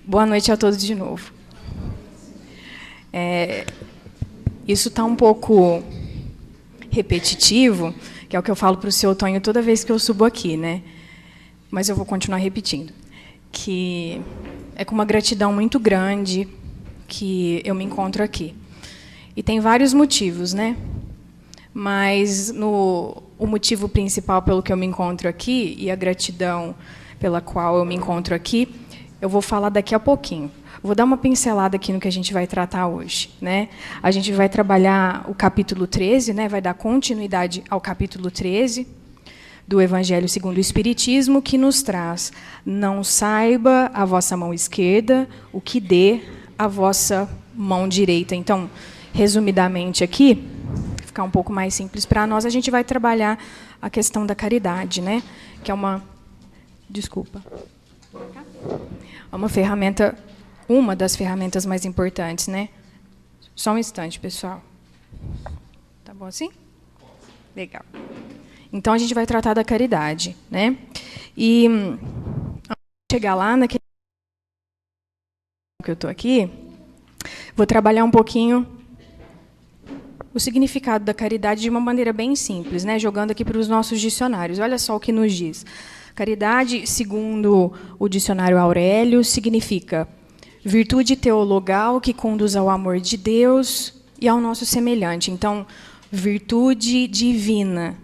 Boa noite a todos de novo. Isso está um pouco repetitivo, que é o que eu falo para o seu Tonho toda vez que eu subo aqui, né? Mas eu vou continuar repetindo. Que é com uma gratidão muito grande que eu me encontro aqui. E tem vários motivos, né? Mas o motivo principal pelo que eu me encontro aqui, e a gratidão pela qual eu me encontro aqui, eu vou falar daqui a pouquinho. Vou dar uma pincelada aqui no que a gente vai tratar hoje, né? A gente vai trabalhar o capítulo 13, né? Vai dar continuidade ao capítulo 13 do Evangelho segundo o Espiritismo, que nos traz: não saiba a vossa mão esquerda o que dê a vossa mão direita. Então, resumidamente aqui, ficar um pouco mais simples para nós, a gente vai trabalhar a questão da caridade, né? Que é uma... Desculpa. É uma das ferramentas mais importantes, né? Só um instante, pessoal. Tá bom assim? Legal. Então, a gente vai tratar da caridade, né? E, antes de chegar lá, naquele que eu estou aqui, vou trabalhar um pouquinho o significado da caridade de uma maneira bem simples, né? Jogando aqui para os nossos dicionários. Olha só o que nos diz. Caridade, segundo o dicionário Aurélio, significa virtude teologal que conduz ao amor de Deus e ao nosso semelhante. Então, virtude divina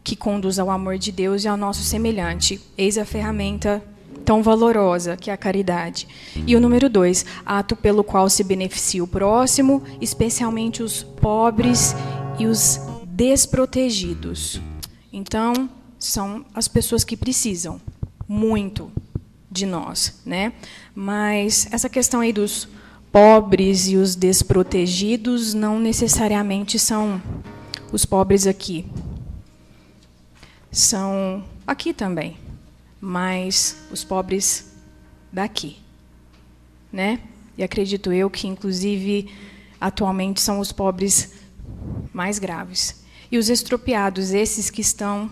que conduz ao amor de Deus e ao nosso semelhante. Eis a ferramenta tão valorosa que é a caridade. E o número 2, ato pelo qual se beneficia o próximo, especialmente os pobres e os desprotegidos. Então, são as pessoas que precisam muito de nós, né? Mas essa questão aí dos pobres e os desprotegidos não necessariamente são os pobres aqui. São aqui também, mas os pobres daqui, né? E acredito eu que, inclusive, atualmente são os pobres mais graves. E os estropiados, esses que estão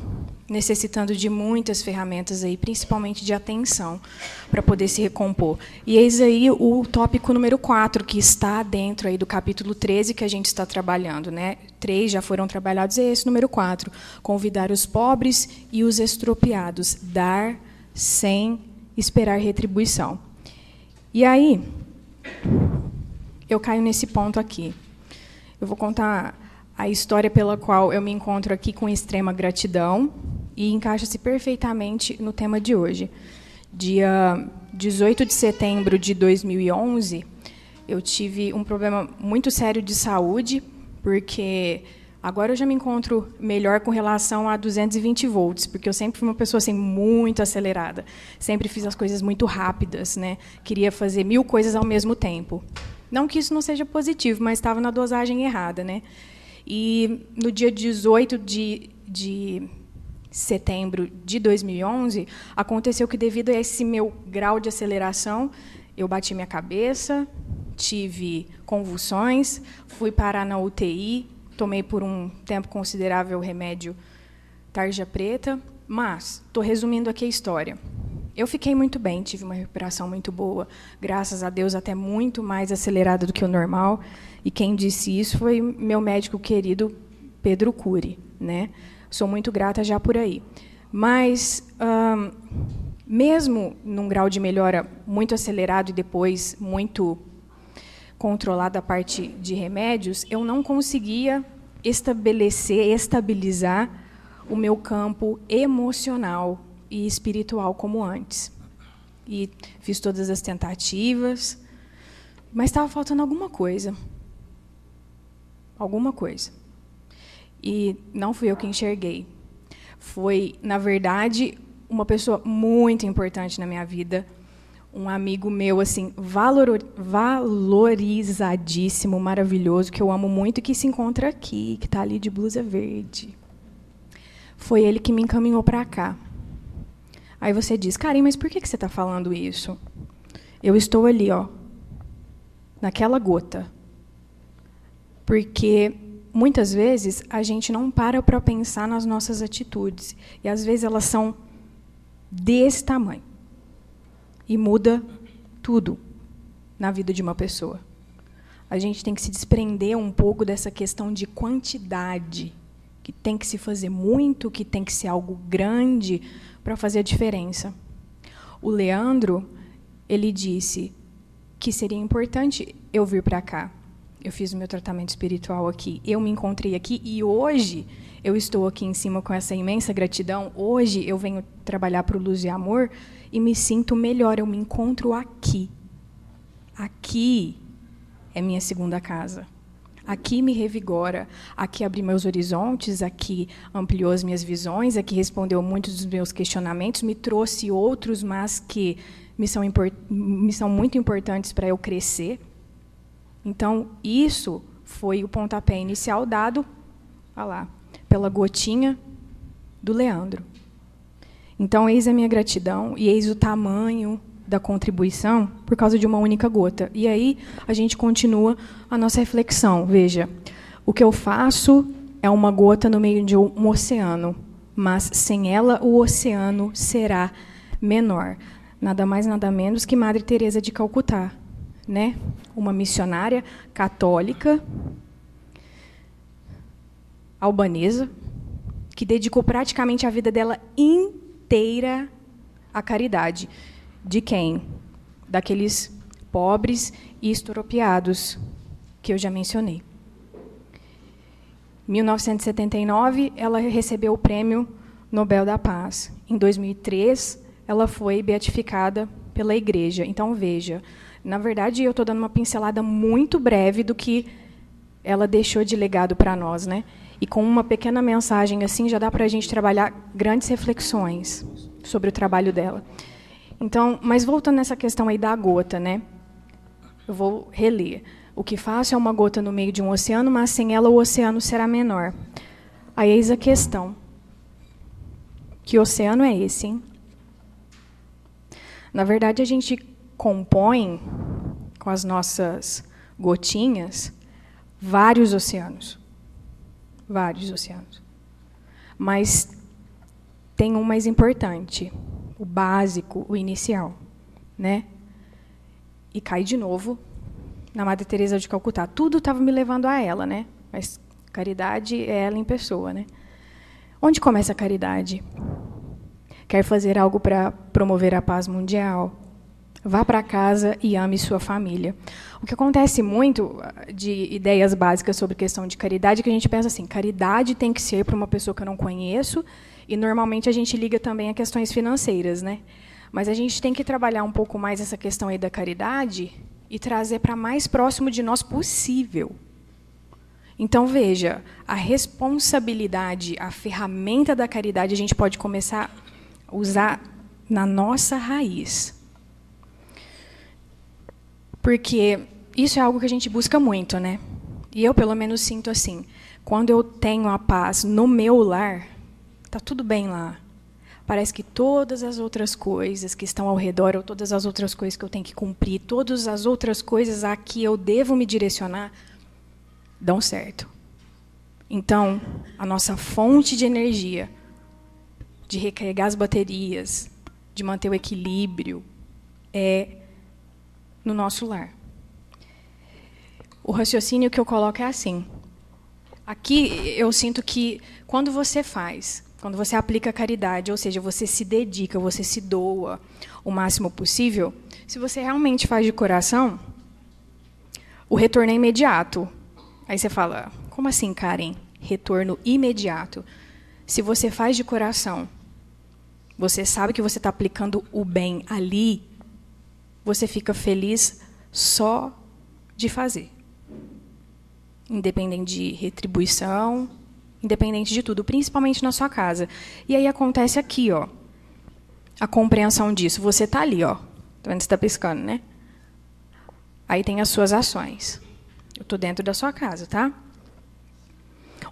necessitando de muitas ferramentas, aí, principalmente de atenção, para poder se recompor. E eis aí o tópico número 4, que está dentro aí do capítulo 13, que a gente está trabalhando, né? 3 já foram trabalhados, é esse número 4. Convidar os pobres e os estropiados, dar sem esperar retribuição. E aí, eu caio nesse ponto aqui. Eu vou contar a história pela qual eu me encontro aqui com extrema gratidão e encaixa-se perfeitamente no tema de hoje. Dia 18 de setembro de 2011, eu tive um problema muito sério de saúde, porque agora eu já me encontro melhor com relação a 220 volts, porque eu sempre fui uma pessoa assim, muito acelerada. Sempre fiz as coisas muito rápidas, né? Queria fazer 1000 coisas ao mesmo tempo. Não que isso não seja positivo, mas estava na dosagem errada, né? E no dia 18 de setembro de 2011, aconteceu que, devido a esse meu grau de aceleração, eu bati minha cabeça, tive convulsões, fui parar na UTI, tomei por um tempo considerável o remédio tarja preta, mas estou resumindo aqui a história. Eu fiquei muito bem, tive uma recuperação muito boa, graças a Deus, até muito mais acelerada do que o normal. E quem disse isso foi meu médico querido, Pedro Cury, né? Sou muito grata já por aí. Mas, mesmo num grau de melhora muito acelerado e depois muito controlado a parte de remédios, eu não conseguia estabilizar o meu campo emocional e espiritual como antes. E fiz todas as tentativas, mas estava faltando alguma coisa. Alguma coisa. E não fui eu que enxerguei. Foi, na verdade, uma pessoa muito importante na minha vida, um amigo meu, assim, valorizadíssimo, maravilhoso, que eu amo muito, que se encontra aqui, que está ali de blusa verde. Foi ele que me encaminhou para cá. Aí você diz: Karen, mas por que você está falando isso? Eu estou ali, ó, naquela gota. Porque, muitas vezes, a gente não para pensar nas nossas atitudes. E, às vezes, elas são desse tamanho. E muda tudo na vida de uma pessoa. A gente tem que se desprender um pouco dessa questão de quantidade, que tem que se fazer muito, que tem que ser algo grande para fazer a diferença. O Leandro, ele disse que seria importante eu vir para cá. Eu fiz o meu tratamento espiritual aqui, eu me encontrei aqui e hoje eu estou aqui em cima com essa imensa gratidão. Hoje eu venho trabalhar para o Luz e Amor e me sinto melhor, eu me encontro aqui. Aqui é minha segunda casa. Aqui me revigora, aqui abriu meus horizontes, aqui ampliou as minhas visões, aqui respondeu muitos dos meus questionamentos, me trouxe outros, mas que me são muito importantes para eu crescer. Então, isso foi o pontapé inicial dado, olha lá, pela gotinha do Leandro. Então, eis a minha gratidão e eis o tamanho da contribuição por causa de uma única gota. E aí a gente continua a nossa reflexão. Veja, o que eu faço é uma gota no meio de um oceano, mas sem ela o oceano será menor. Nada mais, nada menos que Madre Teresa de Calcutá, né? Uma missionária católica albanesa que dedicou praticamente a vida dela inteira à caridade. De quem? Daqueles pobres e estropiados que eu já mencionei. Em 1979, ela recebeu o Prêmio Nobel da Paz. Em 2003, ela foi beatificada pela Igreja. Então, veja, na verdade, eu estou dando uma pincelada muito breve do que ela deixou de legado para nós, né? E com uma pequena mensagem assim, já dá para a gente trabalhar grandes reflexões sobre o trabalho dela. Então, mas voltando nessa questão aí da gota, né? Eu vou reler. O que faço é uma gota no meio de um oceano, mas sem ela o oceano será menor. Aí eis a questão. Que oceano é esse, hein? Na verdade, a gente compõe, com as nossas gotinhas, vários oceanos. Vários oceanos. Mas tem um mais importante, o básico, o inicial, né? E cai de novo na Madre Teresa de Calcutá. Tudo estava me levando a ela, né? Mas caridade é ela em pessoa, né? Onde começa a caridade? Quer fazer algo para promover a paz mundial? Vá para casa e ame sua família. O que acontece muito de ideias básicas sobre questão de caridade é que a gente pensa assim, caridade tem que ser para uma pessoa que eu não conheço, e normalmente a gente liga também a questões financeiras, né? Mas a gente tem que trabalhar um pouco mais essa questão aí da caridade e trazer para mais próximo de nós possível. Então, veja, a responsabilidade, a ferramenta da caridade, a gente pode começar a usar na nossa raiz. Porque isso é algo que a gente busca muito, né? E eu, pelo menos, sinto assim, quando eu tenho a paz no meu lar, está tudo bem lá. Parece que todas as outras coisas que estão ao redor, ou todas as outras coisas que eu tenho que cumprir, todas as outras coisas a que eu devo me direcionar, dão certo. Então, a nossa fonte de energia, de recarregar as baterias, de manter o equilíbrio, é no nosso lar. O raciocínio que eu coloco é assim. Aqui, eu sinto que, quando você aplica a caridade, ou seja, você se dedica, você se doa o máximo possível, se você realmente faz de coração, o retorno é imediato. Aí você fala, como assim, Karen? Retorno imediato. Se você faz de coração, você sabe que você está aplicando o bem ali, você fica feliz só de fazer. Independente de retribuição, independente de tudo, principalmente na sua casa. E aí acontece aqui, ó, a compreensão disso. Você está ali, ó, tá vendo que você está piscando, né? Aí tem as suas ações. Eu estou dentro da sua casa, tá?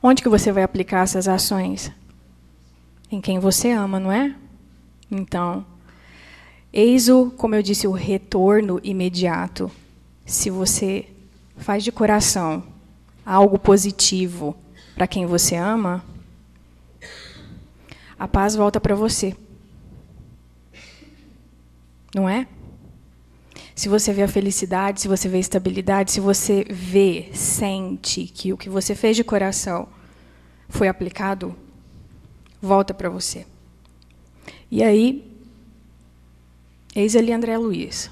Onde que você vai aplicar essas ações? Em quem você ama, não é? Então, eis como eu disse, o retorno imediato. Se você faz de coração algo positivo para quem você ama, a paz volta para você. Não é? Se você vê a felicidade, se você vê a estabilidade, se você vê, sente que o que você fez de coração foi aplicado, volta para você. E aí, eis ali André Luiz.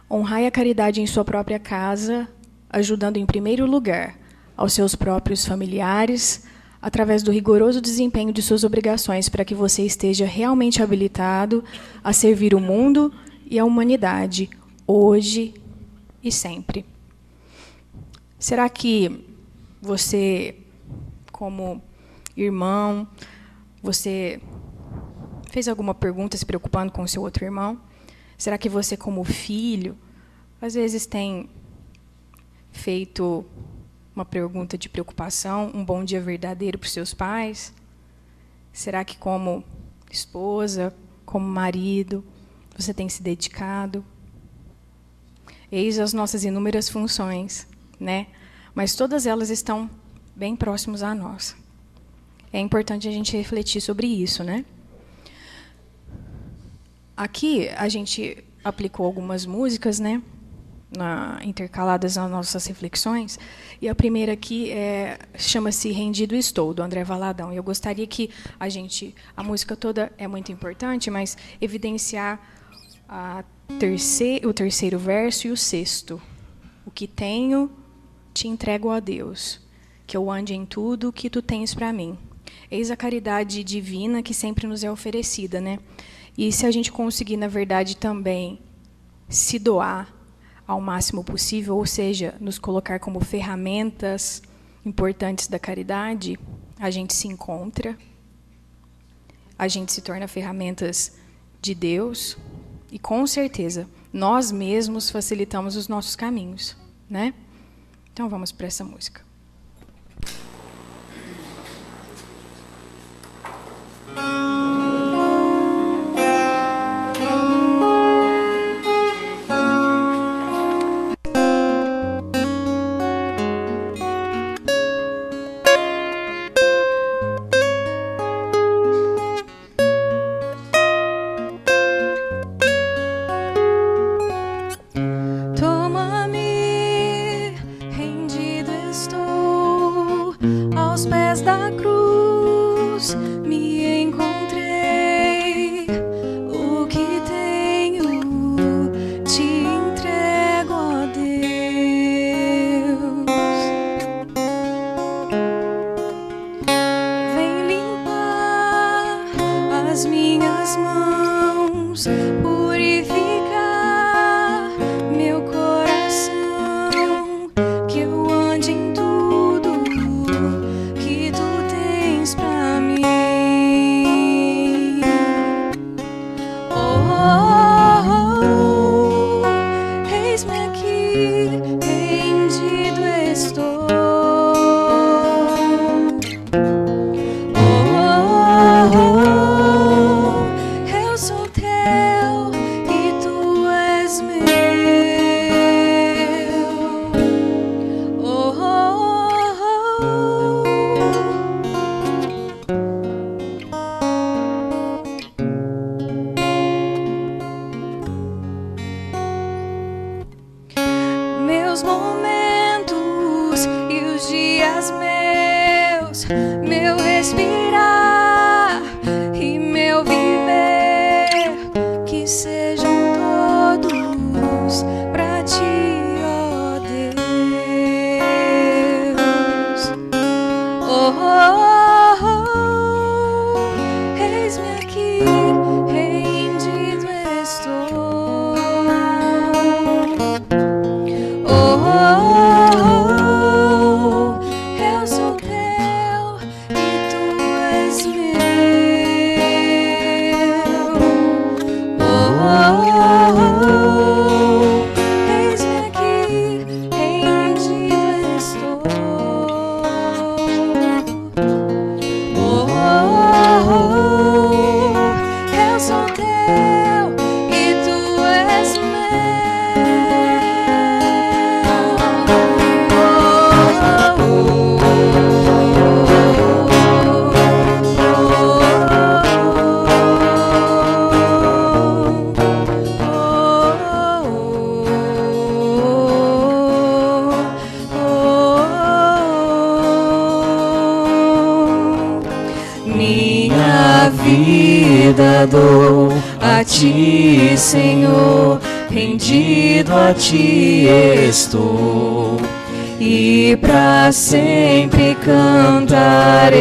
Honrai a caridade em sua própria casa, ajudando em primeiro lugar aos seus próprios familiares, através do rigoroso desempenho de suas obrigações, para que você esteja realmente habilitado a servir o mundo e a humanidade, hoje e sempre. Será que você, como irmão, você fez alguma pergunta se preocupando com o seu outro irmão? Será que você, como filho, às vezes tem feito uma pergunta de preocupação, um bom dia verdadeiro para os seus pais? Será que, como esposa, como marido, você tem se dedicado? Eis as nossas inúmeras funções, né? Mas todas elas estão bem próximas à nossa. É importante a gente refletir sobre isso, né? Aqui a gente aplicou algumas músicas, né? Intercaladas nas nossas reflexões. E a primeira aqui chama-se Rendido Estou, do André Valadão. E eu gostaria que a música toda é muito importante, mas evidenciar o terceiro verso e o sexto. O que tenho, te entrego a Deus, que eu ande em tudo que tu tens para mim. Eis a caridade divina que sempre nos é oferecida, né? E se a gente conseguir, na verdade, também se doar ao máximo possível, ou seja, nos colocar como ferramentas importantes da caridade, a gente se encontra, a gente se torna ferramentas de Deus e, com certeza, nós mesmos facilitamos os nossos caminhos, né? Então, vamos para essa música. Eu sou teu e tu vida dou a ti, Senhor, rendido a ti estou, e para sempre cantarei.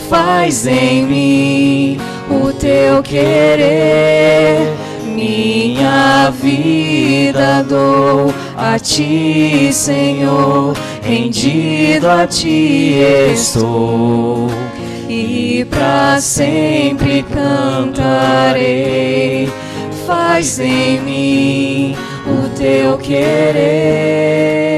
Faz em mim o teu querer, minha vida dou a ti, Senhor, rendido a ti estou, e para sempre cantarei. Faz em mim o teu querer.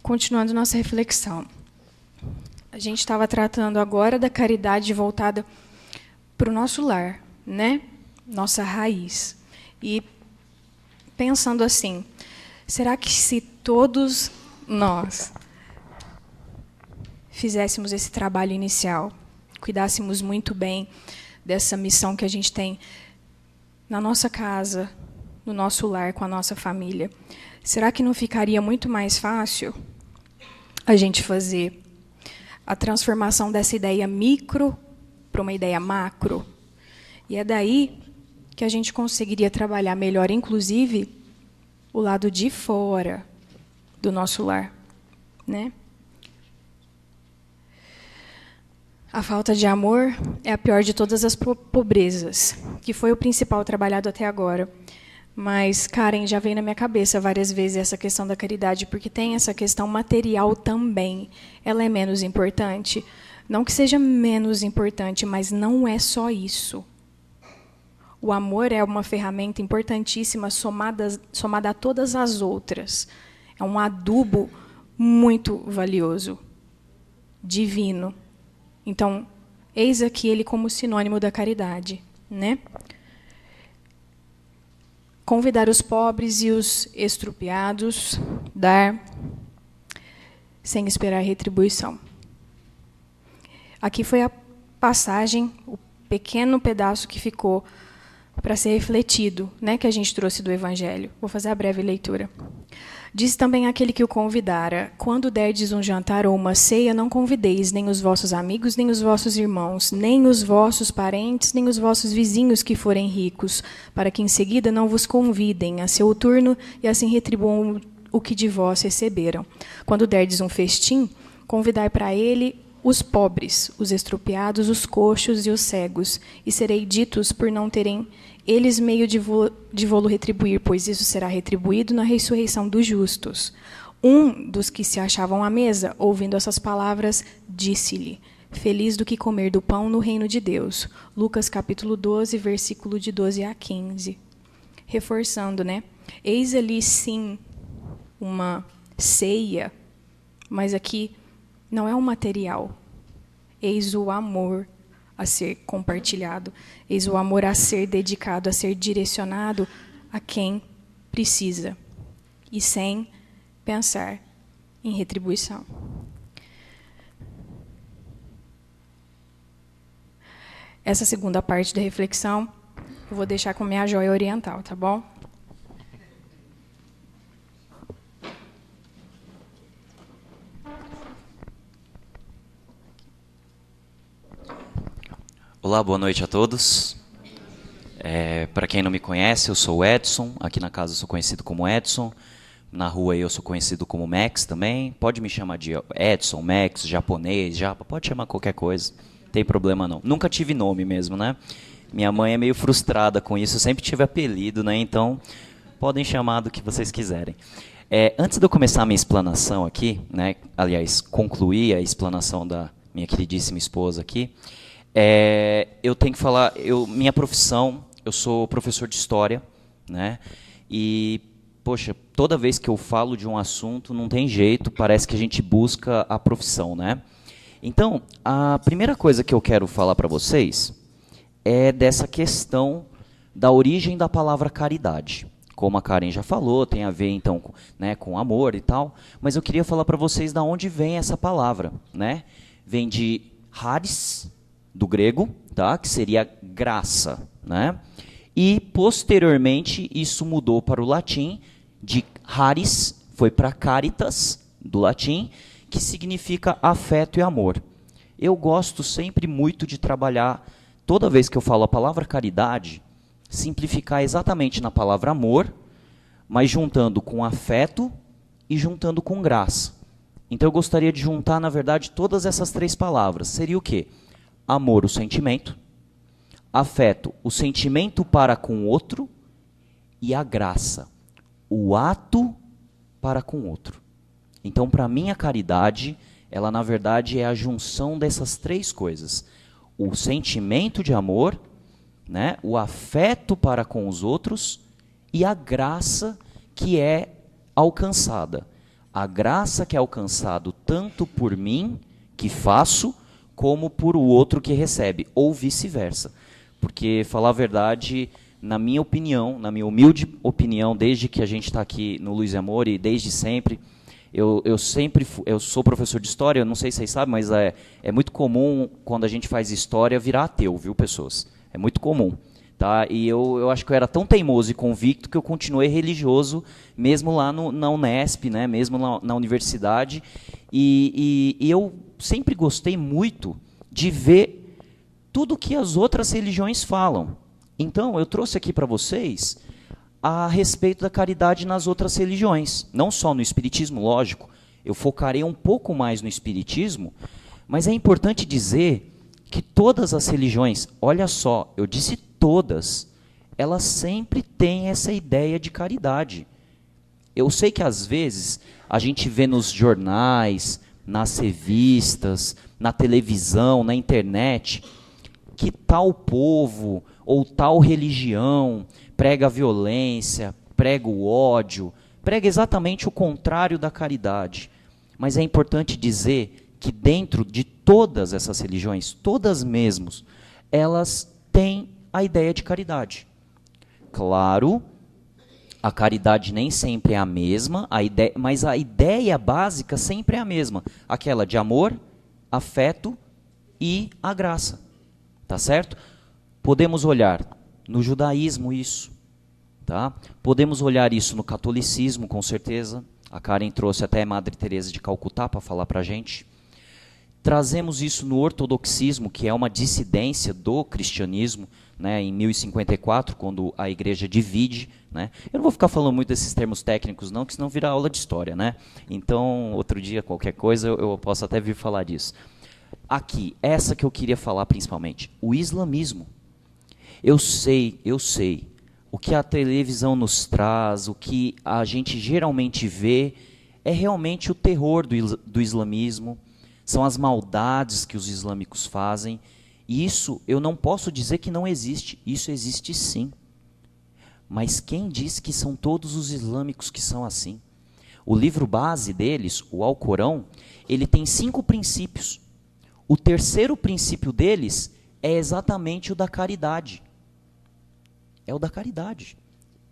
Continuando nossa reflexão, a gente estava tratando agora da caridade voltada para o nosso lar, né? Nossa raiz. E pensando assim, será que se todos nós fizéssemos esse trabalho inicial, cuidássemos muito bem dessa missão que a gente tem na nossa casa, no nosso lar, com a nossa família, será que não ficaria muito mais fácil a gente fazer a transformação dessa ideia micro para uma ideia macro? E é daí que a gente conseguiria trabalhar melhor, inclusive, o lado de fora do nosso lar, né? A falta de amor é a pior de todas as pobrezas, que foi o principal trabalhado até agora. Mas, Karen, já veio na minha cabeça várias vezes essa questão da caridade, porque tem essa questão material também. Ela é menos importante? Não que seja menos importante, mas não é só isso. O amor é uma ferramenta importantíssima somada a todas as outras. É um adubo muito valioso, divino. Então, eis aqui ele como sinônimo da caridade, né? Convidar os pobres e os estrupiados, dar sem esperar retribuição. Aqui foi a passagem, o pequeno pedaço que ficou para ser refletido, né, que a gente trouxe do Evangelho. Vou fazer a breve leitura. Diz também aquele que o convidara: quando derdes um jantar ou uma ceia, não convideis nem os vossos amigos, nem os vossos irmãos, nem os vossos parentes, nem os vossos vizinhos que forem ricos, para que em seguida não vos convidem a seu turno e assim retribuam o que de vós receberam. Quando derdes um festim, convidai para ele os pobres, os estropiados, os coxos e os cegos, e serei ditos por não terem eles meio de vô-lo retribuir, pois isso será retribuído na ressurreição dos justos. Um dos que se achavam à mesa, ouvindo essas palavras, disse-lhe: feliz do que comer do pão no reino de Deus. Lucas capítulo 12, versículo de 12 a 15. Reforçando, né? Eis ali, sim, uma ceia, mas aqui não é um material. Eis o amor a ser compartilhado. Eis o amor a ser dedicado, a ser direcionado a quem precisa. E sem pensar em retribuição. Essa segunda parte da reflexão eu vou deixar com minha joia oriental, tá bom? Olá, boa noite a todos. Para quem não me conhece, eu sou o Edson. Aqui na casa eu sou conhecido como Edson. Na rua eu sou conhecido como Max também. Pode me chamar de Edson, Max, japonês, japa, pode chamar qualquer coisa. Não tem problema não. Nunca tive nome mesmo, né? Minha mãe é meio frustrada com isso. Eu sempre tive apelido, né? Então, podem chamar do que vocês quiserem. Antes de eu começar a minha explanação aqui, né? Aliás, concluir a explanação da minha queridíssima esposa aqui, eu tenho que falar, minha profissão, eu sou professor de história, né? E, poxa, toda vez que eu falo de um assunto, não tem jeito, parece que a gente busca a profissão, né? Então, a primeira coisa que eu quero falar para vocês é dessa questão da origem da palavra caridade. Como a Karen já falou, tem a ver então com amor e tal, mas eu queria falar para vocês de onde vem essa palavra, né? Vem de charis, do grego, tá? Que seria graça, né? E posteriormente isso mudou para o latim, de charis foi para caritas, do latim, que significa afeto e amor. Eu gosto sempre muito de trabalhar, toda vez que eu falo a palavra caridade, simplificar exatamente na palavra amor, mas juntando com afeto e juntando com graça. Então eu gostaria de juntar, na verdade, todas essas três palavras. Seria o quê? Amor, o sentimento. Afeto, o sentimento para com o outro. E a graça, o ato para com o outro. Então, para mim, a caridade, ela, na verdade, é a junção dessas três coisas. O sentimento de amor, né, o afeto para com os outros e a graça que é alcançada. A graça que é alcançada tanto por mim, que faço, como por o outro que recebe, ou vice-versa. Porque, falar a verdade, na minha opinião, na minha humilde opinião, desde que a gente está aqui no Luz e Amor e desde sempre, eu sou professor de história, eu não sei se vocês sabem, mas é muito comum, quando a gente faz história, virar ateu, viu, pessoas? É muito comum. Tá? E eu acho que eu era tão teimoso e convicto que eu continuei religioso, mesmo lá na Unesp, né? Mesmo na universidade. E eu sempre gostei muito de ver tudo que as outras religiões falam. Então, eu trouxe aqui para vocês a respeito da caridade nas outras religiões. Não só no Espiritismo, lógico. Eu focarei um pouco mais no Espiritismo, mas é importante dizer que todas as religiões, olha só, eu disse todas, elas sempre têm essa ideia de caridade. Eu sei que às vezes a gente vê nos jornais, nas revistas, na televisão, na internet, que tal povo ou tal religião prega a violência, prega o ódio, prega exatamente o contrário da caridade. Mas é importante dizer que dentro de todas essas religiões, todas mesmo, elas têm a ideia de caridade. Claro, a caridade nem sempre é a mesma, mas a ideia básica sempre é a mesma. Aquela de amor, afeto e a graça. Tá certo? Podemos olhar no judaísmo isso. Tá? Podemos olhar isso no catolicismo, com certeza. A Karen trouxe até a Madre Teresa de Calcutá para falar para a gente. Trazemos isso no ortodoxismo, que é uma dissidência do cristianismo, né, em 1054, quando a igreja divide. Né? Eu não vou ficar falando muito desses termos técnicos, não, que senão vira aula de história. Né? Então, outro dia, qualquer coisa, eu posso até vir falar disso. Aqui, essa que eu queria falar principalmente, o islamismo. Eu sei, o que a televisão nos traz, o que a gente geralmente vê, é realmente o terror do islamismo, são as maldades que os islâmicos fazem, e isso eu não posso dizer que não existe, isso existe sim. Mas quem diz que são todos os islâmicos que são assim? O livro base deles, o Alcorão, ele tem 5 princípios. O terceiro princípio deles é exatamente o da caridade. É o da caridade,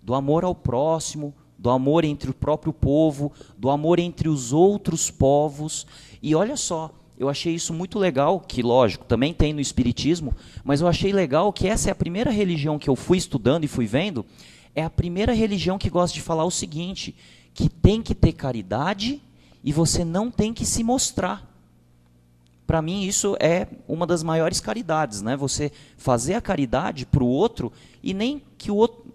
do amor ao próximo, do amor entre o próprio povo, do amor entre os outros povos. E olha só, eu achei isso muito legal, que lógico, também tem no Espiritismo, mas eu achei legal que essa é a primeira religião que eu fui estudando e fui vendo, é a primeira religião que gosta de falar o seguinte, que tem que ter caridade e você não tem que se mostrar. Para mim, isso é uma das maiores caridades, né? Você fazer a caridade para o outro e nem que o outro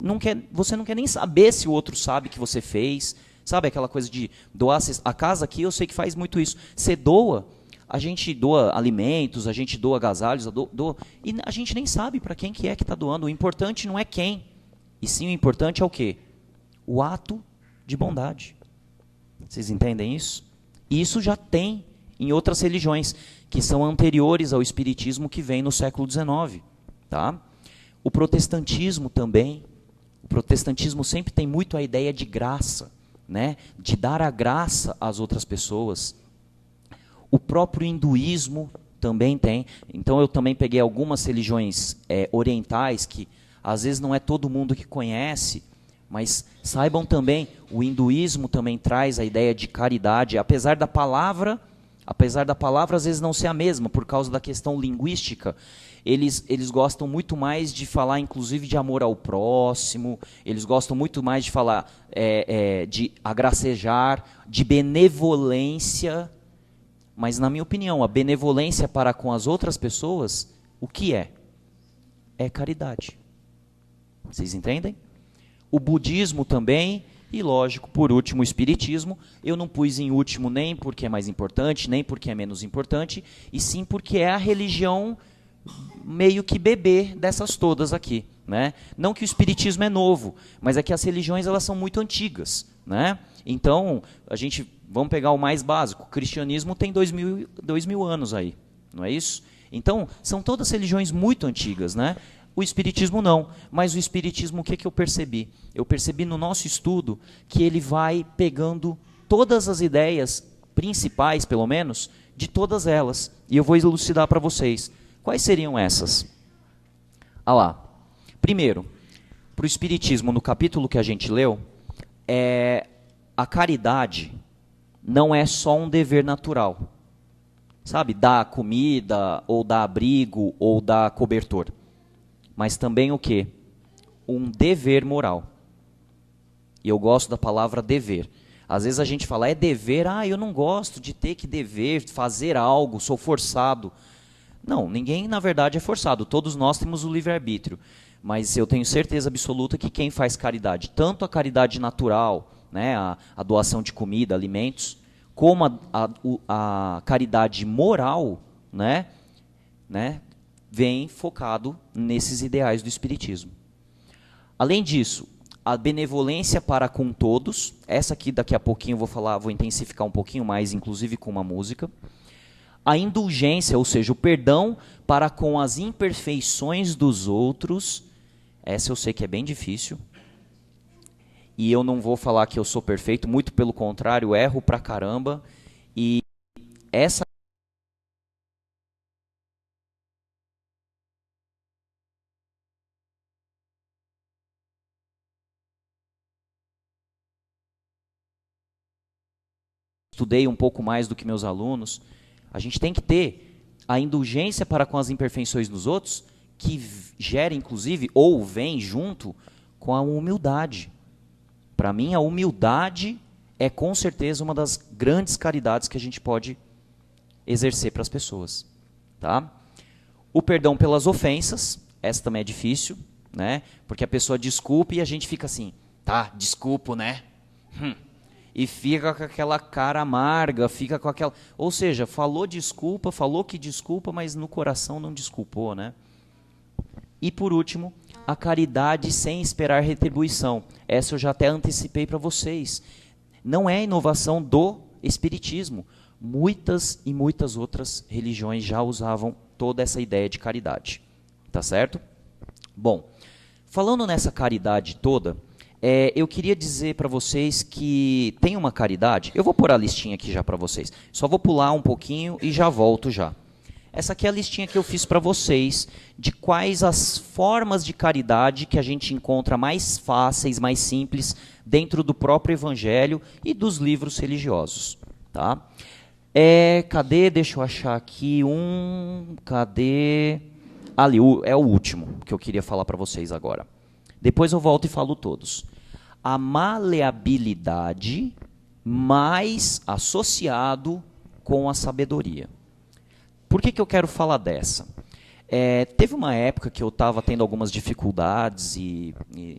você não quer nem saber se o outro sabe que você fez. Sabe aquela coisa de doar? A casa aqui eu sei que faz muito isso. Você doa, a gente doa alimentos, a gente doa agasalhos, e a gente nem sabe para quem que está doando. O importante não é quem, e sim o importante é o quê? O ato de bondade. Vocês entendem isso? E isso já tem em outras religiões, que são anteriores ao Espiritismo, que vem no século XIX. Tá? O protestantismo também. O protestantismo sempre tem muito a ideia de graça, né? De dar a graça às outras pessoas. O próprio hinduísmo também tem. Então eu também peguei algumas religiões orientais, que às vezes não é todo mundo que conhece, mas saibam também, o hinduísmo também traz a ideia de caridade, apesar da palavra às vezes não ser a mesma, por causa da questão linguística, eles gostam muito mais de falar, inclusive, de amor ao próximo, eles gostam muito mais de falar de agracejar, de benevolência, mas, na minha opinião, a benevolência para com as outras pessoas, o que é? É caridade. Vocês entendem? O budismo também, e lógico, por último, o espiritismo. Eu não pus em último nem porque é mais importante, nem porque é menos importante, e sim porque é a religião meio que bebê dessas todas aqui, né? Não que o espiritismo é novo, mas é que as religiões elas são muito antigas, né? Então, vamos pegar o mais básico, o cristianismo tem 2000 anos aí, não é isso? Então, são todas religiões muito antigas, né? O espiritismo não, mas o espiritismo, o que eu percebi? Eu percebi no nosso estudo que ele vai pegando todas as ideias principais, pelo menos, de todas elas, e eu vou elucidar para vocês. Quais seriam essas? Ah lá. Primeiro, para o espiritismo, no capítulo que a gente leu, a caridade não é só um dever natural. Sabe, dar comida, ou dar abrigo, ou dar cobertor. Mas também o quê? Um dever moral. E eu gosto da palavra dever. Às vezes a gente fala, é dever, eu não gosto de ter que dever, fazer algo, sou forçado. Não, ninguém na verdade é forçado, todos nós temos o livre-arbítrio. Mas eu tenho certeza absoluta que quem faz caridade, tanto a caridade natural, né, a doação de comida, alimentos, como a caridade moral, né, vem focado nesses ideais do espiritismo. Além disso, a benevolência para com todos, essa aqui daqui a pouquinho eu vou intensificar um pouquinho mais, inclusive com uma música. A indulgência, ou seja, o perdão para com as imperfeições dos outros, essa eu sei que é bem difícil. E eu não vou falar que eu sou perfeito, muito pelo contrário, erro pra caramba. E essa estudei um pouco mais do que meus alunos, a gente tem que ter a indulgência para com as imperfeições dos outros, que gera, inclusive, ou vem junto com a humildade. Para mim, a humildade é, com certeza, uma das grandes caridades que a gente pode exercer para as pessoas. Tá? O perdão pelas ofensas, essa também é difícil, né? Porque a pessoa desculpa e a gente fica assim, tá, desculpo, né? E fica com aquela cara amarga, fica com aquela... Ou seja, falou que desculpa, mas no coração não desculpou, né? E por último, a caridade sem esperar retribuição. Essa eu já até antecipei para vocês. Não é inovação do espiritismo. Muitas e muitas outras religiões já usavam toda essa ideia de caridade. Tá certo? Bom, falando nessa caridade toda... eu queria dizer para vocês que tem uma caridade, eu vou pôr a listinha aqui já para vocês, só vou pular um pouquinho e já volto já. Essa aqui é a listinha que eu fiz para vocês, de quais as formas de caridade que a gente encontra mais fáceis, mais simples, dentro do próprio Evangelho e dos livros religiosos. Tá? Cadê? Deixa eu achar aqui cadê? Ali, é o último que eu queria falar para vocês agora. Depois eu volto e falo todos. A maleabilidade mais associado com a sabedoria. Por que eu quero falar dessa? Teve uma época que eu estava tendo algumas dificuldades,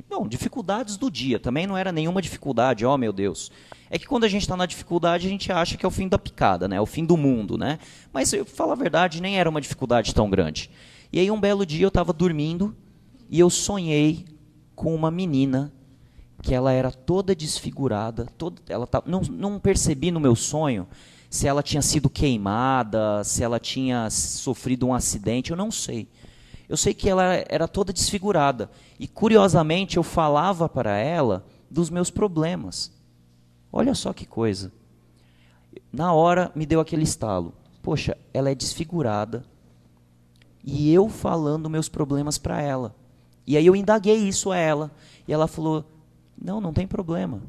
não, dificuldades do dia, também não era nenhuma dificuldade, oh meu Deus. É que quando a gente está na dificuldade, a gente acha que é o fim da picada, né? O fim do mundo, né? Mas, eu falo a verdade, nem era uma dificuldade tão grande. E aí um belo dia eu estava dormindo e eu sonhei com uma menina que ela era toda desfigurada, não percebi no meu sonho se ela tinha sido queimada, se ela tinha sofrido um acidente, eu não sei. Eu sei que ela era toda desfigurada. E, curiosamente, eu falava para ela dos meus problemas. Olha só que coisa. Na hora, me deu aquele estalo. Poxa, ela é desfigurada. E eu falando meus problemas para ela. E aí eu indaguei isso a ela. E ela falou, não tem problema.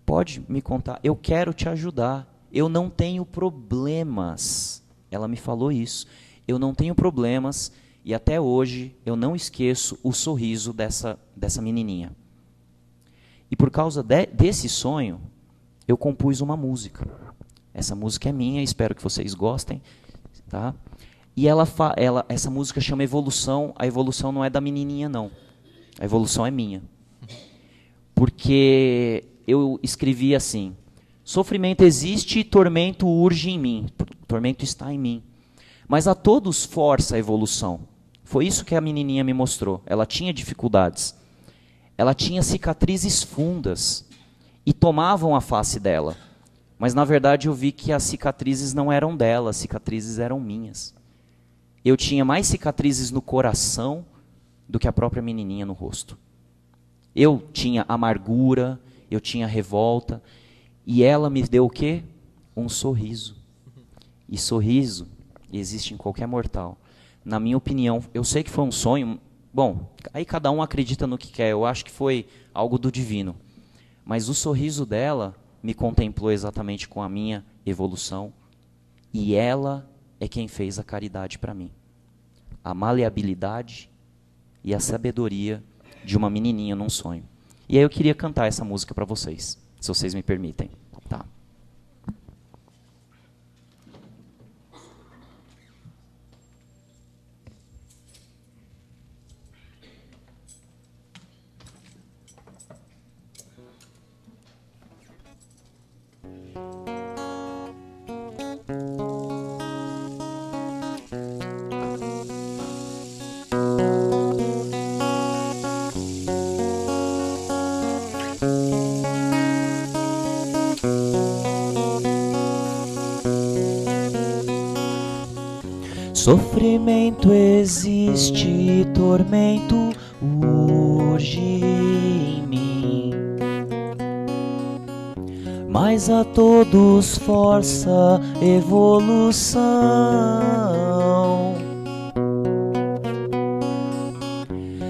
Pode me contar. Eu quero te ajudar. Eu não tenho problemas. Ela me falou isso. Eu não tenho problemas. E até hoje eu não esqueço o sorriso dessa menininha. E por causa desse sonho, eu compus uma música. Essa música é minha, espero que vocês gostem. Tá? E essa música chama Evolução. A evolução não é da menininha, não. A evolução é minha. Porque eu escrevi assim: sofrimento existe e tormento urge em mim. O tormento está em mim. Mas a todos força a evolução. Foi isso que a menininha me mostrou. Ela tinha dificuldades. Ela tinha cicatrizes fundas e tomavam a face dela. Mas, na verdade, eu vi que as cicatrizes não eram dela, as cicatrizes eram minhas. Eu tinha mais cicatrizes no coração do que a própria menininha no rosto. Eu tinha amargura, eu tinha revolta, e ela me deu o quê? Um sorriso. E sorriso existe em qualquer mortal. Na minha opinião, eu sei que foi um sonho. Bom, aí cada um acredita no que quer. Eu acho que foi algo do divino. Mas o sorriso dela me contemplou exatamente com a minha evolução. E ela é quem fez a caridade para mim. A maleabilidade e a sabedoria de uma menininha num sonho. E aí eu queria cantar essa música para vocês, se vocês me permitem. Tá. Sofrimento existe, tormento urge em mim, mas a todos força evolução.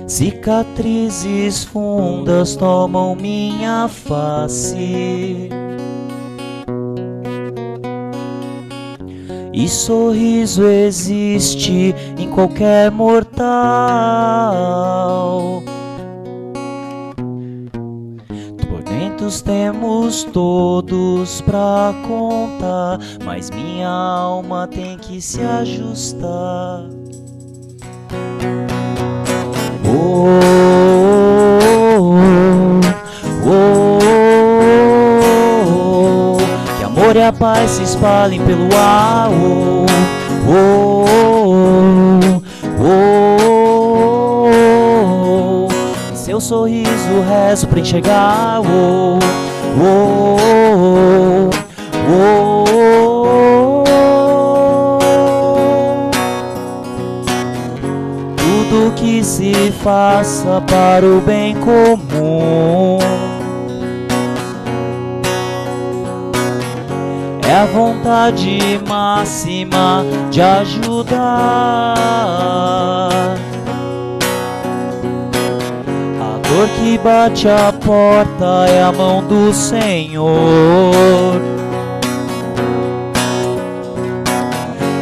Cicatrizes fundas tomam minha face, e sorriso existe em qualquer mortal. Tormentos temos todos pra contar, mas minha alma tem que se ajustar. Oh, oh, oh, oh. Que amor e a paz se espalhem pelo ar. Oh, oh, oh, oh, oh. Em seu sorriso rezo pra enxergar. Oh, oh, oh, oh, oh. Tudo que se faça para o bem comum é a vontade máxima de ajudar. A dor que bate a porta é a mão do Senhor,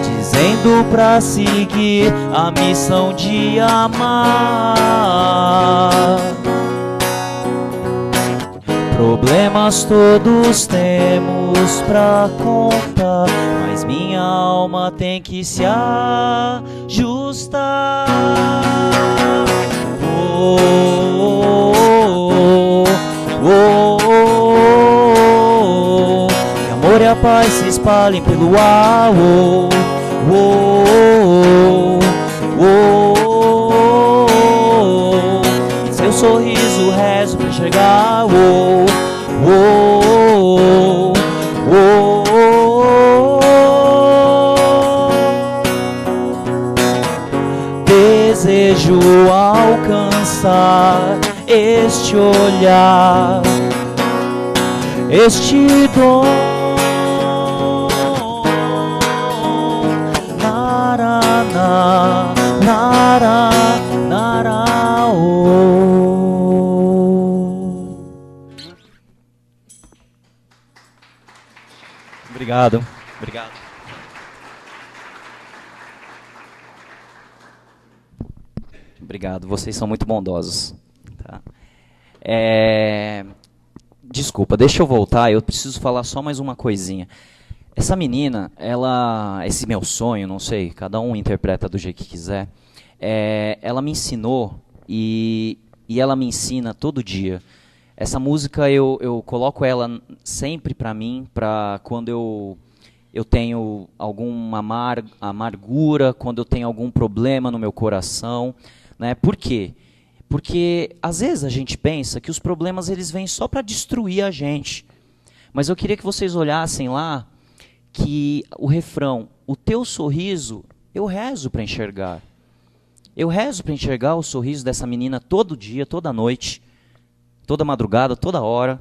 dizendo pra seguir a missão de amar. Problemas todos temos pra contar, mas minha alma tem que se ajustar. Oh, oh, oh, oh, oh. Que amor e a paz se espalhem pelo ar. Oh, oh, oh, oh, oh. Em seu sorriso rezo pra enxergar. Oh, oh, oh, oh, oh. Desejo alcançar este olhar, este dom. Nara, nara, nara, oh. Obrigado. Obrigado. Obrigado, vocês são muito bondosos. Tá? Desculpa, deixa eu voltar, eu preciso falar só mais uma coisinha. Essa menina, esse meu sonho, não sei, cada um interpreta do jeito que quiser, ela me ensinou e ela me ensina todo dia. Essa música eu coloco ela sempre para mim, para quando eu tenho alguma amargura, quando eu tenho algum problema no meu coração. Né? Por quê? Porque às vezes a gente pensa que os problemas eles vêm só para destruir a gente. Mas eu queria que vocês olhassem lá que o refrão, o teu sorriso, eu rezo para enxergar. Eu rezo para enxergar o sorriso dessa menina todo dia, toda noite, toda madrugada, toda hora.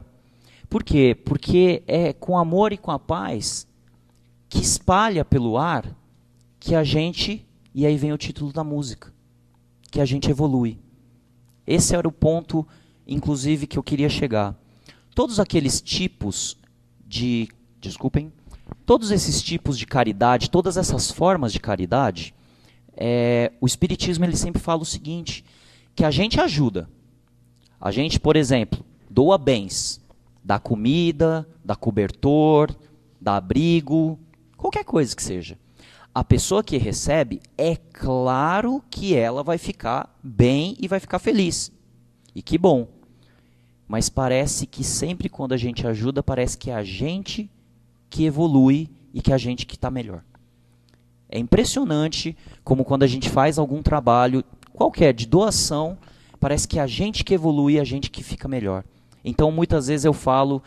Por quê? Porque é com amor e com a paz que espalha pelo ar que a gente, e aí vem o título da música, que a gente evolui. Esse era o ponto, inclusive, que eu queria chegar. Todos aqueles tipos de... Desculpem. Todos esses tipos de caridade, todas essas formas de caridade, o Espiritismo ele sempre fala o seguinte, que a gente ajuda. A gente, por exemplo, doa bens. Dá comida, dá cobertor, dá abrigo, qualquer coisa que seja. A pessoa que recebe, é claro que ela vai ficar bem e vai ficar feliz. E que bom. Mas parece que sempre quando a gente ajuda, parece que é a gente que evolui e que é a gente que está melhor. É impressionante como quando a gente faz algum trabalho, qualquer, de doação, parece que é a gente que evolui e a gente que fica melhor. Então, muitas vezes eu falo...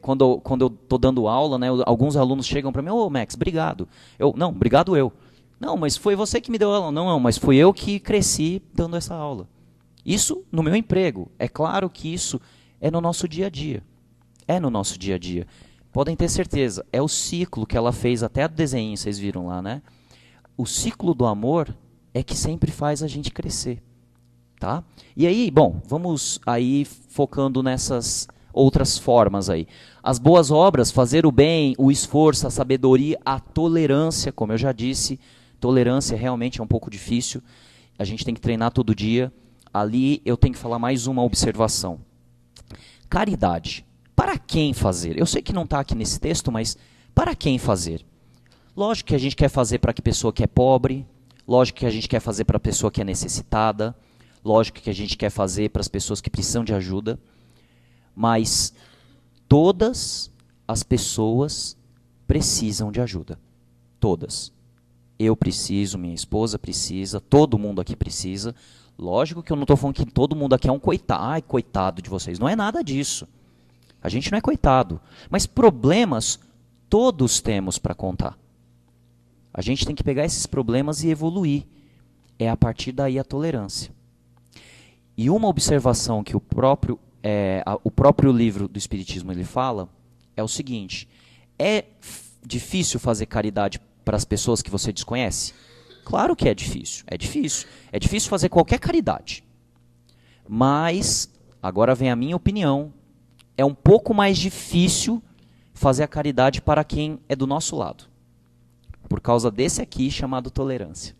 quando eu estou dando aula, né, alguns alunos chegam para mim, ô Max, obrigado. Não, obrigado eu. Não, mas foi você que me deu aula. Não, mas fui eu que cresci dando essa aula. Isso no meu emprego. É claro que isso é no nosso dia a dia. É no nosso dia a dia. Podem ter certeza, é o ciclo que ela fez, até do desenho, vocês viram lá, né? O ciclo do amor é que sempre faz a gente crescer. Tá? E aí, bom, vamos aí focando nessas... outras formas aí. As boas obras, fazer o bem, o esforço, a sabedoria, a tolerância, como eu já disse, tolerância realmente é um pouco difícil, a gente tem que treinar todo dia. Ali eu tenho que falar mais uma observação. Caridade. Para quem fazer? Eu sei que não está aqui nesse texto, mas para quem fazer? Lógico que a gente quer fazer para a pessoa que é pobre, lógico que a gente quer fazer para a pessoa que é necessitada, lógico que a gente quer fazer para as pessoas que precisam de ajuda, mas todas as pessoas precisam de ajuda. Todas. Eu preciso, minha esposa precisa, todo mundo aqui precisa. Lógico que eu não estou falando que todo mundo aqui é um coitado. Ai, coitado de vocês. Não é nada disso. A gente não é coitado. Mas problemas todos temos para contar. A gente tem que pegar esses problemas e evoluir. É a partir daí a tolerância. E uma observação que o próprio livro do Espiritismo ele fala é o seguinte: é difícil fazer caridade para as pessoas que você desconhece? Claro que é difícil, é difícil. É difícil fazer qualquer caridade. Mas, agora vem a minha opinião, é um pouco mais difícil fazer a caridade para quem é do nosso lado. Por causa desse aqui chamado tolerância.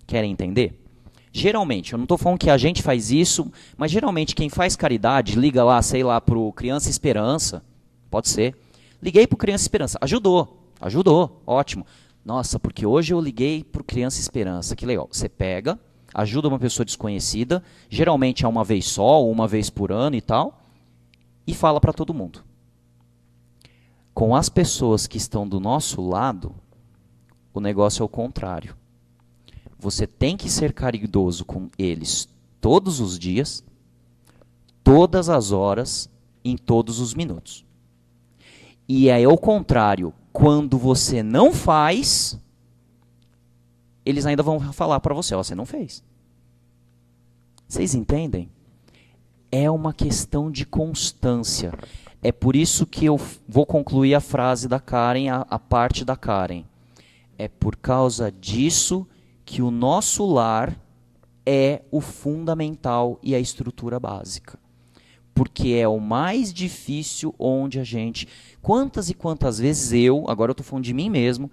Querem entender? Geralmente, eu não estou falando que a gente faz isso, mas geralmente quem faz caridade, liga lá, sei lá, para o Criança Esperança, pode ser. Liguei para o Criança Esperança, ajudou, ótimo. Nossa, porque hoje eu liguei para o Criança Esperança, que legal. Você pega, ajuda uma pessoa desconhecida, geralmente é uma vez só, ou uma vez por ano e tal, e fala para todo mundo. Com as pessoas que estão do nosso lado, o negócio é o contrário. Você tem que ser caridoso com eles todos os dias, todas as horas, em todos os minutos. E é o contrário, quando você não faz, eles ainda vão falar para você, você não fez. Vocês entendem? É uma questão de constância. É por isso que eu vou concluir a frase da Karen, a parte da Karen. É por causa disso que o nosso lar é o fundamental e a estrutura básica. Porque é o mais difícil onde a gente... Quantas e quantas vezes agora eu estou falando de mim mesmo,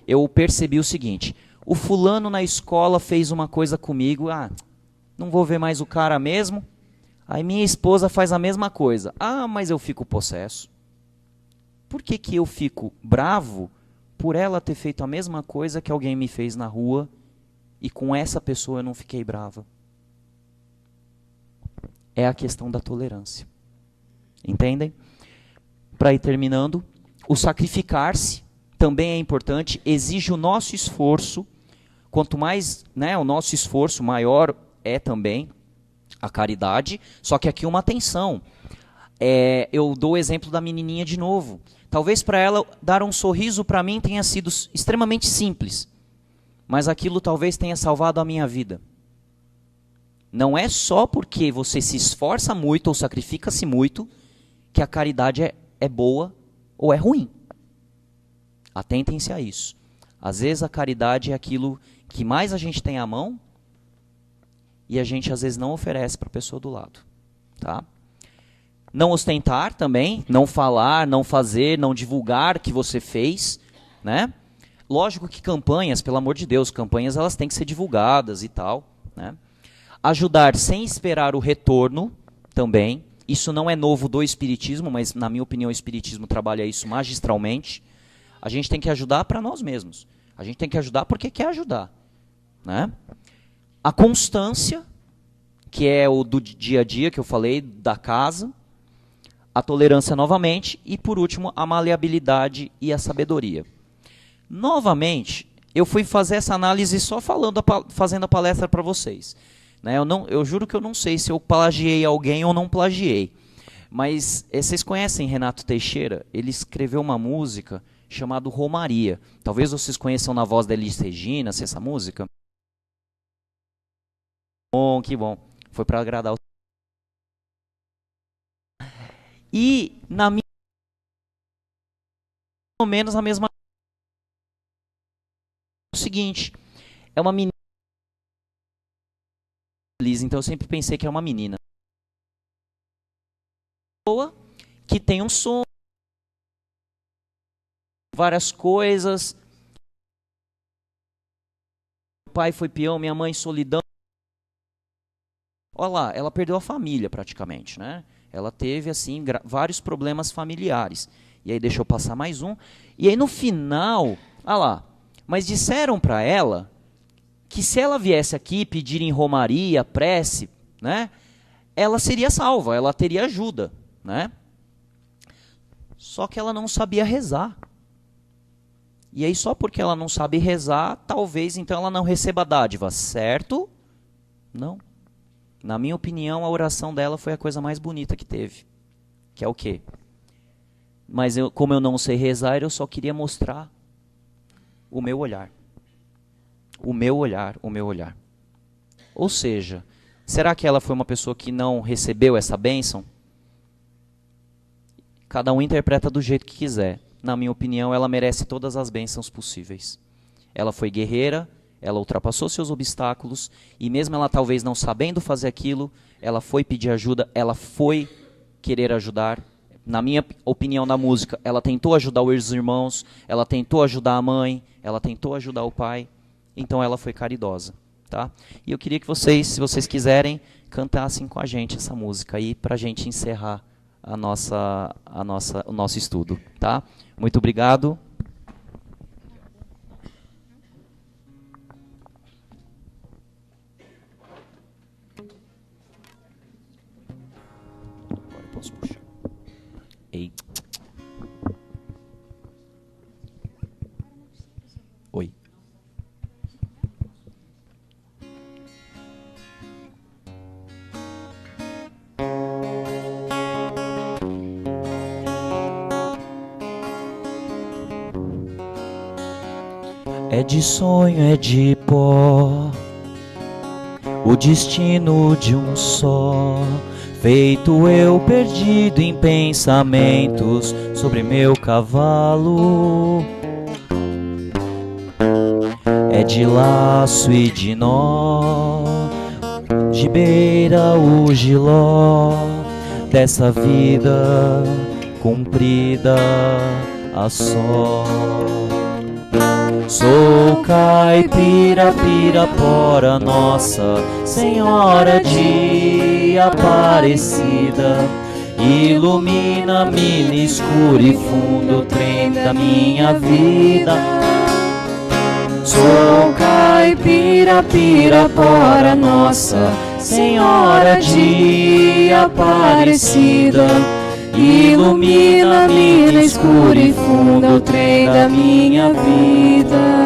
eu percebi o seguinte: o fulano na escola fez uma coisa comigo, não vou ver mais o cara mesmo. Aí minha esposa faz a mesma coisa. Mas eu fico possesso. Por que que eu fico bravo por ela ter feito a mesma coisa que alguém me fez na rua e com essa pessoa eu não fiquei brava? É a questão da tolerância. Entendem? Para ir terminando, o sacrificar-se também é importante, exige o nosso esforço. Quanto mais, né, o nosso esforço, maior é também a caridade. Só que aqui uma atenção. Eu dou o exemplo da menininha de novo. Talvez para ela dar um sorriso para mim tenha sido extremamente simples. Mas aquilo talvez tenha salvado a minha vida. Não é só porque você se esforça muito ou sacrifica-se muito que a caridade é boa ou é ruim. Atentem-se a isso. Às vezes a caridade é aquilo que mais a gente tem à mão e a gente às vezes não oferece para a pessoa do lado. Tá? Não ostentar também, não falar, não fazer, não divulgar que você fez, né? Lógico que campanhas, pelo amor de Deus, campanhas elas têm que ser divulgadas e tal, né? Ajudar sem esperar o retorno também. Isso não é novo do Espiritismo, mas na minha opinião o Espiritismo trabalha isso magistralmente. A gente tem que ajudar para nós mesmos. A gente tem que ajudar porque quer ajudar, né? A constância, que é o do dia a dia que eu falei, da casa. A tolerância novamente. E por último, a maleabilidade e a sabedoria. Novamente, eu fui fazer essa análise só fazendo a palestra para vocês. Né? Eu juro que eu não sei se eu plagiei alguém ou não plagiei. Mas vocês conhecem Renato Teixeira? Ele escreveu uma música chamada Romaria. Talvez vocês conheçam na voz da Elis Regina, se essa música. Bom, que bom. Foi para agradar o... E, na minha... pelo menos a mesma... O seguinte, é uma menina... Então eu sempre pensei que é uma menina. Que tem um sonho, várias coisas. Meu pai foi peão, minha mãe solidão. Olha lá, ela perdeu a família praticamente, né? Ela teve assim vários problemas familiares. E aí deixou passar mais um. E aí no final, olha lá, mas disseram para ela que se ela viesse aqui pedir em romaria, prece, né? Ela seria salva, ela teria ajuda, né? Só que ela não sabia rezar. E aí só porque ela não sabe rezar, talvez então ela não receba a dádiva, certo? Não. Na minha opinião, a oração dela foi a coisa mais bonita que teve. Que é o quê? Mas como eu não sei rezar, eu só queria mostrar o meu olhar. O meu olhar, o meu olhar. Ou seja, será que ela foi uma pessoa que não recebeu essa bênção? Cada um interpreta do jeito que quiser. Na minha opinião, ela merece todas as bênçãos possíveis. Ela foi guerreira, ela ultrapassou seus obstáculos, e mesmo ela talvez não sabendo fazer aquilo, ela foi pedir ajuda, ela foi querer ajudar. Na minha opinião, na música, ela tentou ajudar os irmãos, ela tentou ajudar a mãe, ela tentou ajudar o pai, então ela foi caridosa. Tá? E eu queria que vocês, se vocês quiserem, cantassem com a gente essa música aí, para a gente encerrar o nosso estudo. Tá? Muito obrigado. Agora eu posso puxar. Ei. Oi. É de sonho, é de pó, o destino de um só, feito eu perdido em pensamentos sobre meu cavalo. É de laço e de nó, de beira o giló, dessa vida cumprida a só. Sou caipira, Pirapora, Nossa Senhora de Aparecida. Ilumina-me no escuro e fundo o trem da minha vida. Sou caipira, Pirapora, Nossa Senhora de Aparecida. Ilumina-me no escuro e fundo o trem da minha vida.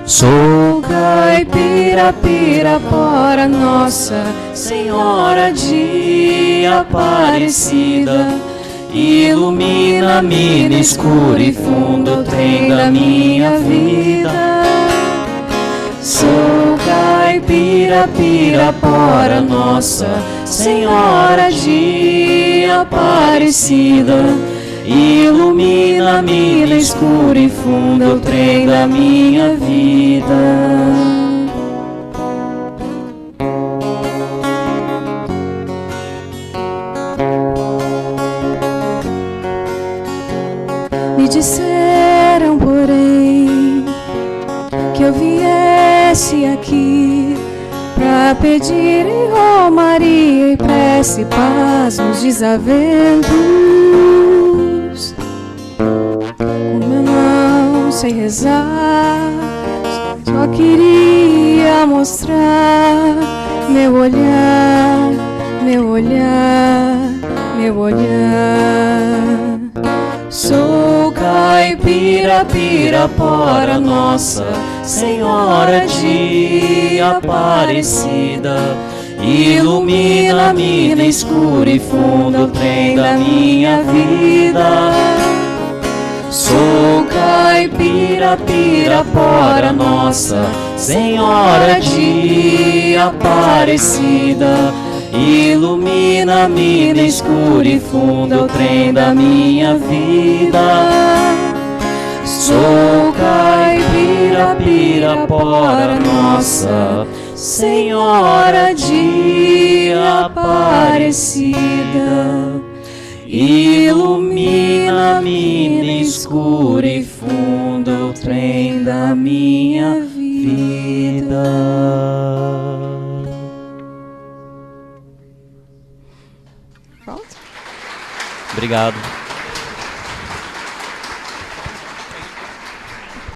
Sou caipira, Pirapora, Nossa Senhora de Aparecida. Ilumina-me no escuro e fundo o trem da minha vida. Sou caipira, Pirapora, Nossa Senhora de Aparecida. Ilumina-me no escuro e fundo o trem da minha vida. Me disseram, porém, que eu viesse aqui pra pedir em romaria e prece paz nos desaventos. Como eu não sei rezar, só queria mostrar meu olhar, meu olhar, meu olhar. Sou caipira, Pirapora, Nossa Senhora de Aparecida. Ilumina-me no escuro e fundo o trem da minha vida. Sou caipira, Pirapora, Nossa Senhora de Aparecida. Ilumina-me no escuro e fundo o trem da minha vida. Sou caipira, Pirapora, Nossa Senhora de Aparecida. Ilumina-me no escuro e fundo o trem da minha vida. Pronto? Obrigado.